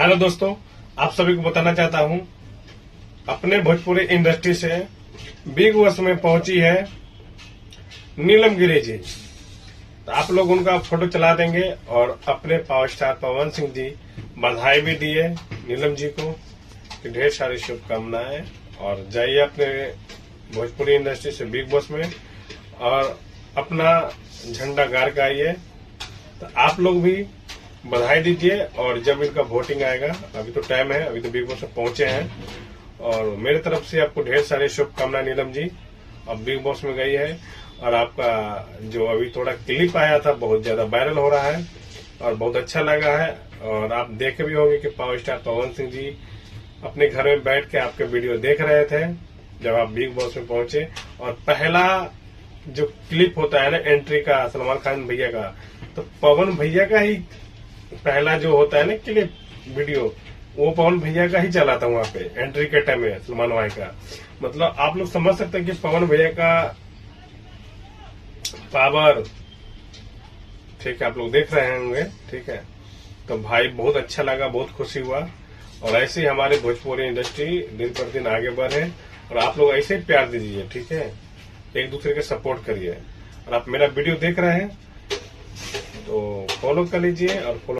Hello दोस्तों, आप सभी को बताना चाहता हूं, अपने भोजपुरी इंडस्ट्री से बिग बॉस में पहुंची है नीलम गिरी जी। तो आप लोग उनका फोटो चला देंगे और अपने पावर स्टार पवन सिंह जी बधाई भी दिए नीलम जी को कि ढेर सारी शुभकामनाएं, और जाइए अपने भोजपुरी इंडस्ट्री से बिग बॉस में और अपना झंडा गाड़ के आइए। तो आप लोग भी बधाई दीजिए, और जब इनका वोटिंग आएगा, अभी तो टाइम है, अभी तो बिग बॉस में पहुंचे हैं, और मेरे तरफ से आपको ढेर सारी शुभकामनाएं। नीलम जी अब बिग बॉस में गई है, और आपका जो अभी थोड़ा क्लिप आया था बहुत ज्यादा वायरल हो रहा है और बहुत अच्छा लगा है। और आप देखे भी होंगे कि पावर स्टार पवन सिंह जी अपने घर में बैठ के आपके वीडियो देख रहे थे जब आप बिग बॉस में पहुंचे। और पहला जो क्लिप होता है ना एंट्री का सलमान खान भैया का, तो पवन भैया का ही पहला जो होता है ना क्लिप वीडियो, वो पवन भैया का ही चला था वहां पे एंट्री के टाइम में सलमान भाई का। मतलब आप लोग समझ सकते हैं कि पवन भैया का पावर, ठीक है, आप लोग देख रहे होंगे, ठीक है। तो भाई बहुत अच्छा लगा, बहुत खुशी हुआ, और ऐसे ही हमारे भोजपुरी इंडस्ट्री दिन पर दिन आगे बढ़े, और आप लोग ऐसे ही प्यार दीजिए, ठीक है, एक दूसरे के सपोर्ट करिए। और आप मेरा वीडियो देख रहे हैं तो फॉलो कर लीजिए, और फॉलो